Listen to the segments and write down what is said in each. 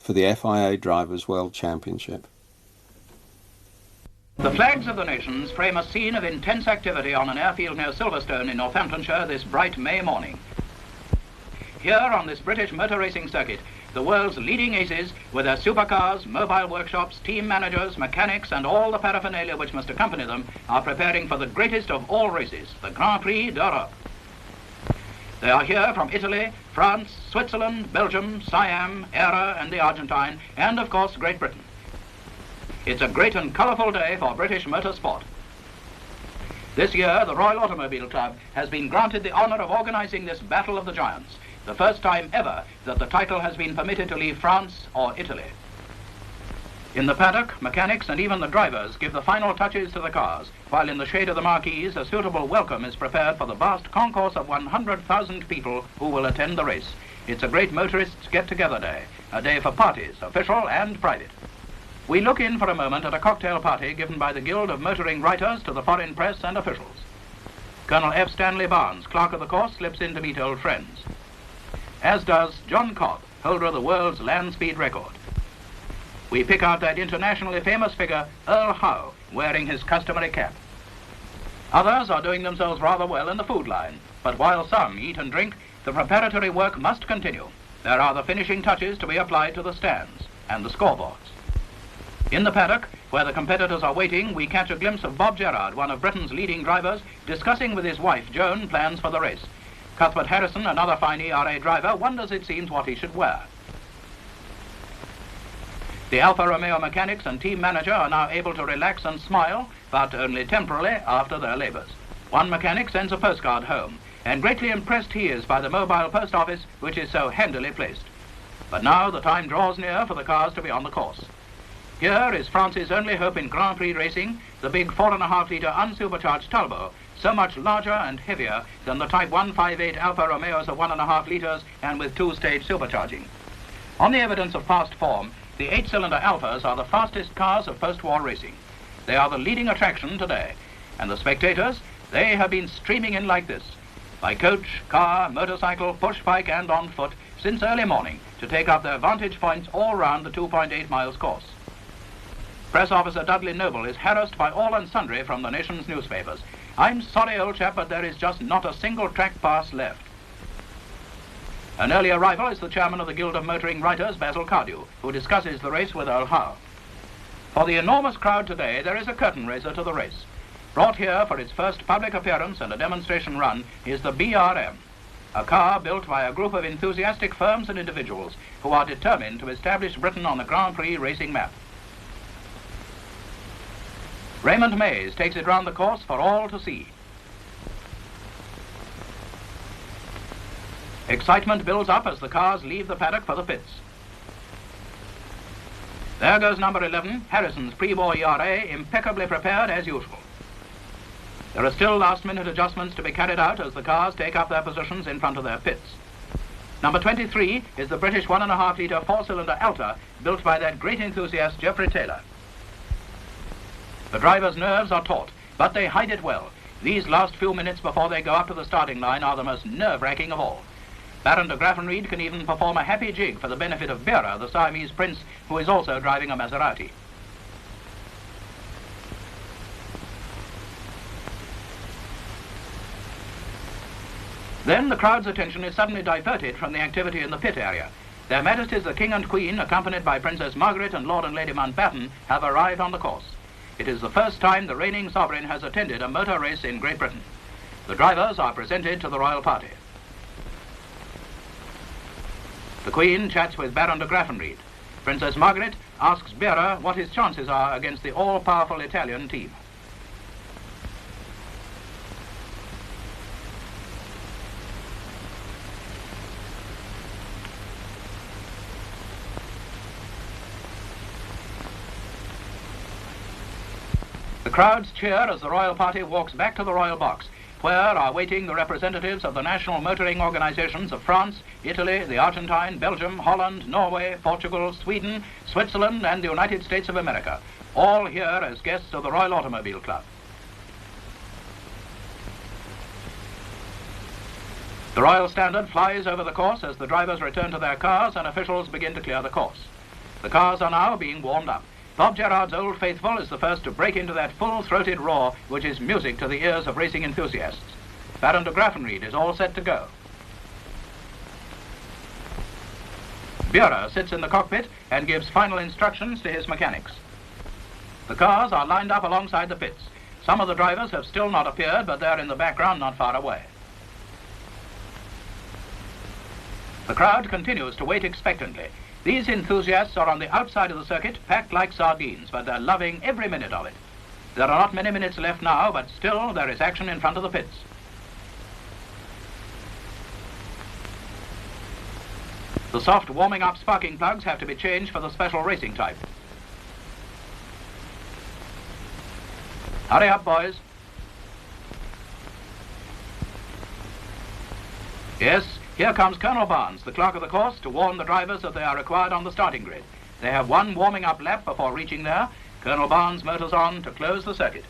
for the FIA Drivers' World Championship. The flags of the nations frame a scene of intense activity on an airfield near Silverstone in Northamptonshire this bright May morning. Here on this British motor racing circuit, the world's leading aces, with their supercars, mobile workshops, team managers, mechanics and all the paraphernalia which must accompany them, are preparing for the greatest of all races, the Grand Prix d'Europe. They are here from Italy, France, Switzerland, Belgium, Siam, Era and the Argentine, and of course Great Britain. It's a great and colourful day for British motorsport. This year, the Royal Automobile Club has been granted the honour of organising this Battle of the Giants, the first time ever that the title has been permitted to leave France or Italy. In the paddock, mechanics and even the drivers give the final touches to the cars, while in the shade of the marquees a suitable welcome is prepared for the vast concourse of 100,000 people who will attend the race. It's a great motorists' get-together day, a day for parties, official and private. We look in for a moment at a cocktail party given by the Guild of Motoring Writers to the foreign press and officials. Colonel F. Stanley Barnes, clerk of the course, slips in to meet old friends, as does John Cobb, holder of the world's land speed record. We pick out that internationally famous figure, Earl Howe, wearing his customary cap. Others are doing themselves rather well in the food line, but while some eat and drink, the preparatory work must continue. There are the finishing touches to be applied to the stands and the scoreboards. In the paddock, where the competitors are waiting, we catch a glimpse of Bob Gerrard, one of Britain's leading drivers, discussing with his wife, Joan, plans for the race. Cuthbert Harrison, another fine ERA driver, wonders, it seems, what he should wear. The Alfa Romeo mechanics and team manager are now able to relax and smile, but only temporarily after their labours. One mechanic sends a postcard home, and greatly impressed he is by the mobile post office, which is so handily placed. But now the time draws near for the cars to be on the course. Here is France's only hope in Grand Prix racing, the big 4.5-litre unsupercharged Talbot, so much larger and heavier than the Type 158 Alfa Romeos of 1.5 litres and with two-stage supercharging. On the evidence of past form, the 8-cylinder Alphas are the fastest cars of post-war racing. They are the leading attraction today, and the spectators, they have been streaming in like this, by coach, car, motorcycle, push bike and on foot, since early morning, to take up their vantage points all round the 2.8 miles course. Press officer Dudley Noble is harassed by all and sundry from the nation's newspapers. "I'm sorry, old chap, but there is just not a single track pass left." An early arrival is the chairman of the Guild of Motoring Writers, Basil Cardew, who discusses the race with Earl Howe. For the enormous crowd today, there is a curtain raiser to the race. Brought here for its first public appearance and a demonstration run is the BRM, a car built by a group of enthusiastic firms and individuals who are determined to establish Britain on the Grand Prix racing map. Raymond Mays takes it round the course for all to see. Excitement builds up as the cars leave the paddock for the pits. There goes number 11, Harrison's pre-war ERA, impeccably prepared as usual. There are still last-minute adjustments to be carried out as the cars take up their positions in front of their pits. Number 23 is the British 1.5-litre 4-cylinder Alta, built by that great enthusiast Geoffrey Taylor. The driver's nerves are taut, but they hide it well. These last few minutes before they go up to the starting line are the most nerve-wracking of all. Baron de Graffenried can even perform a happy jig for the benefit of Bera, the Siamese prince, who is also driving a Maserati. Then the crowd's attention is suddenly diverted from the activity in the pit area. Their Majesties the King and Queen, accompanied by Princess Margaret and Lord and Lady Mountbatten, have arrived on the course. It is the first time the reigning sovereign has attended a motor race in Great Britain. The drivers are presented to the royal party. The Queen chats with Baron de Graffenried. Princess Margaret asks Bera what his chances are against the all-powerful Italian team. The crowds cheer as the royal party walks back to the royal box, where are waiting the representatives of the national motoring organizations of France, Italy, the Argentine, Belgium, Holland, Norway, Portugal, Sweden, Switzerland and the United States of America, all here as guests of the Royal Automobile Club. The Royal Standard flies over the course as the drivers return to their cars and officials begin to clear the course. The cars are now being warmed up. Bob Gerrard's Old Faithful is the first to break into that full-throated roar which is music to the ears of racing enthusiasts. Baron de Graffenried is all set to go. Buehrer sits in the cockpit and gives final instructions to his mechanics. The cars are lined up alongside the pits. Some of the drivers have still not appeared, but they're in the background not far away. The crowd continues to wait expectantly. These enthusiasts are on the outside of the circuit, packed like sardines, but they're loving every minute of it. There are not many minutes left now, but still there is action in front of the pits. The soft warming-up sparking plugs have to be changed for the special racing type. Hurry up, boys. Yes, here comes Colonel Barnes, the clerk of the course, to warn the drivers that they are required on the starting grid. They have one warming-up lap before reaching there. Colonel Barnes motors on to close the circuit.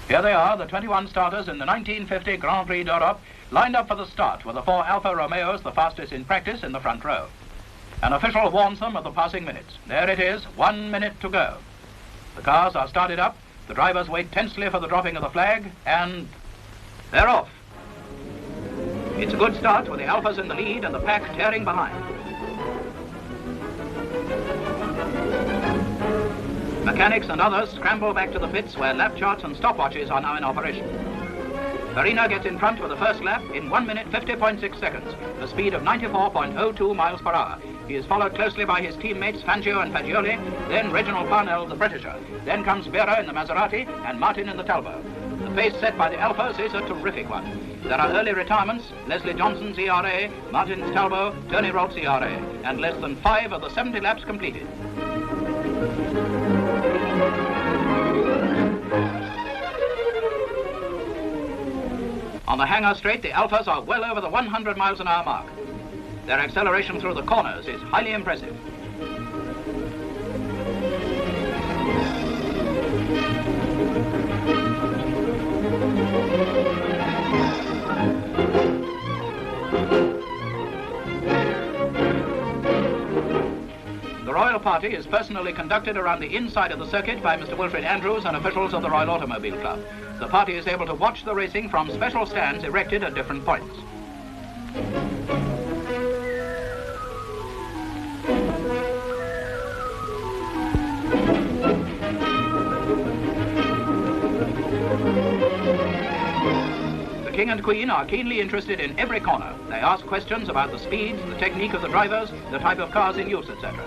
Here they are, the 21 starters in the 1950 Grand Prix d'Europe, lined up for the start with the 4 Alfa Romeos, the fastest in practice, in the front row. An official warns them of the passing minutes. There it is, 1 minute to go. The cars are started up, the drivers wait tensely for the dropping of the flag, and they're off. It's a good start with the Alfas in the lead and the pack tearing behind. Mechanics and others scramble back to the pits where lap charts and stopwatches are now in operation. Farina gets in front for the first lap in 1 minute 50.6 seconds, a speed of 94.02 miles per hour. He is followed closely by his teammates Fangio and Fagioli, then Reginald Parnell, the Britisher. Then comes Buehrer in the Maserati and Martin in the Talbot. The pace set by the Alfas is a terrific one. There are early retirements: Leslie Johnson's ERA, Martin's Talbot, Tony Rolt's ERA, and less than 5 of the 70 laps completed. On the hangar straight, the Alfas are well over the 100 miles an hour mark. Their acceleration through the corners is highly impressive. The Royal Party is personally conducted around the inside of the circuit by Mr. Wilfred Andrews and officials of the Royal Automobile Club. The party is able to watch the racing from special stands erected at different points. The King and Queen are keenly interested in every corner. They ask questions about the speeds, the technique of the drivers, the type of cars in use, etc.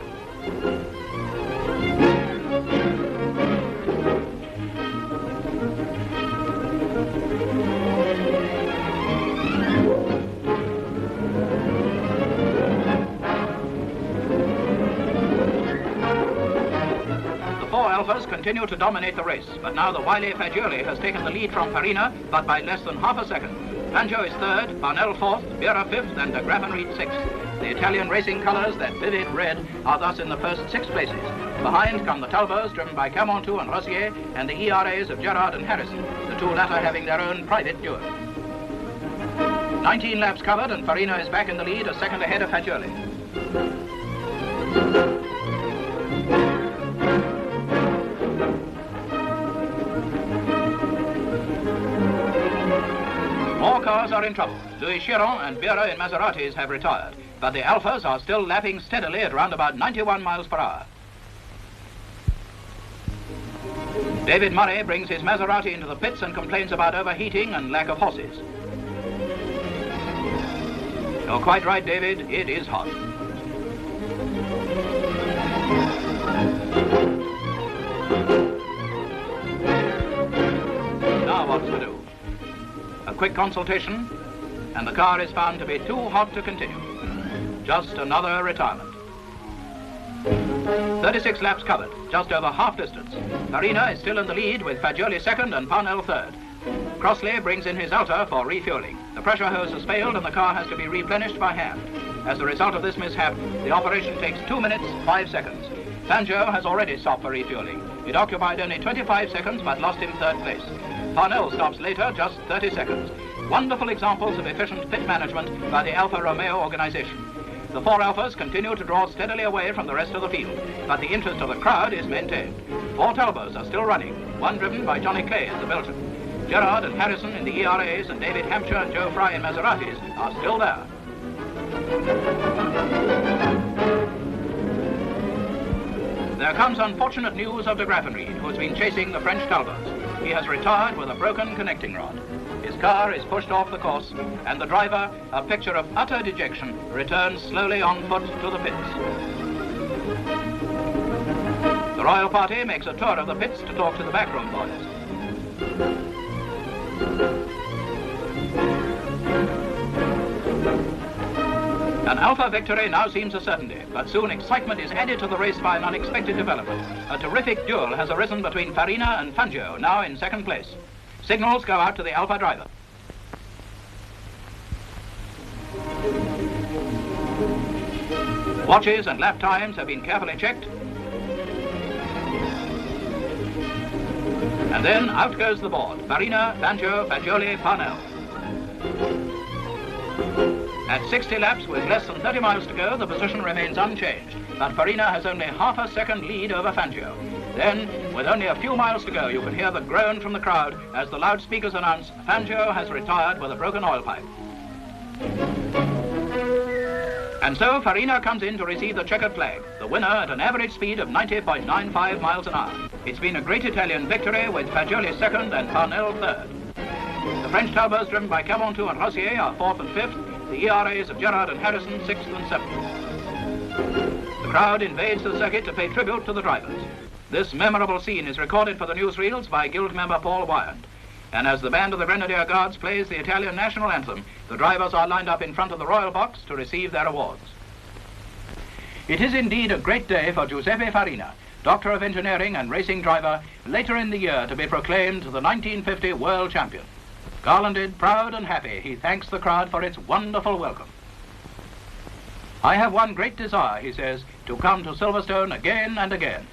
Alfas continue to dominate the race, but now the wily Fagioli has taken the lead from Farina, but by less than half a second. Fangio is third, Parnell fourth, Buehrer fifth, and de Graffenried sixth. The Italian racing colours, that vivid red, are thus in the first 6 places. Behind come the Talbots, driven by Camontou and Rosier, and the ERAs of Gerrard and Harrison, the two latter having their own private duel. 19 laps covered, and Farina is back in the lead, a second ahead of Fagioli. More cars are in trouble. Louis Chiron and Buehrer in Maseratis have retired, but the Alfas are still lapping steadily at around about 91 miles per hour. David Murray brings his Maserati into the pits and complains about overheating and lack of horses. You're quite right, David, it is hot. Now what's to do? A quick consultation, and the car is found to be too hot to continue. Just another retirement. 36 laps covered, just over half distance. Farina is still in the lead with Fagioli second and Parnell third. Crossley brings in his Alta for refueling. The pressure hose has failed and the car has to be replenished by hand. As a result of this mishap, the operation takes 2 minutes, 5 seconds. Fangio has already stopped for refueling. It occupied only 25 seconds but lost him third place. Parnell stops later, just 30 seconds. Wonderful examples of efficient pit management by the Alfa Romeo organization. The four Alphas continue to draw steadily away from the rest of the field, but the interest of the crowd is maintained. Four Talbots are still running, one driven by Johnny Clay in the Belgian. Gerard and Harrison in the ERAs and David Hampshire and Joe Fry in Maseratis are still there. There comes unfortunate news of de Graffenried, who has been chasing the French Talbots. He has retired with a broken connecting rod. His car is pushed off the course, and the driver, a picture of utter dejection, returns slowly on foot to the pits. The royal party makes a tour of the pits to talk to the backroom boys. An Alpha victory now seems a certainty, but soon excitement is added to the race by an unexpected development. A terrific duel has arisen between Farina and Fangio, now in second place. Signals go out to the Alpha driver. Watches and lap times have been carefully checked. And then out goes the board. Farina, Fangio, Fagioli, Parnell. At 60 laps with less than 30 miles to go, the position remains unchanged, but Farina has only half a second lead over Fangio. Then, with only a few miles to go, you can hear the groan from the crowd as the loudspeakers announce Fangio has retired with a broken oil pipe. And so Farina comes in to receive the checkered flag, the winner at an average speed of 90.95 miles an hour. It's been a great Italian victory with Fagioli second and Parnell third. The French Talbots driven by Caventou and Rossier are fourth and fifth, the ERAs of Gerard and Harrison sixth and seventh. The crowd invades the circuit to pay tribute to the drivers. This memorable scene is recorded for the newsreels by Guild member Paul Wyand. And as the band of the Grenadier Guards plays the Italian national anthem, the drivers are lined up in front of the royal box to receive their awards. It is indeed a great day for Giuseppe Farina, Doctor of Engineering and racing driver, later in the year to be proclaimed the 1950 world champion. Garlanded, proud and happy, he thanks the crowd for its wonderful welcome. I have one great desire, he says, to come to Silverstone again and again.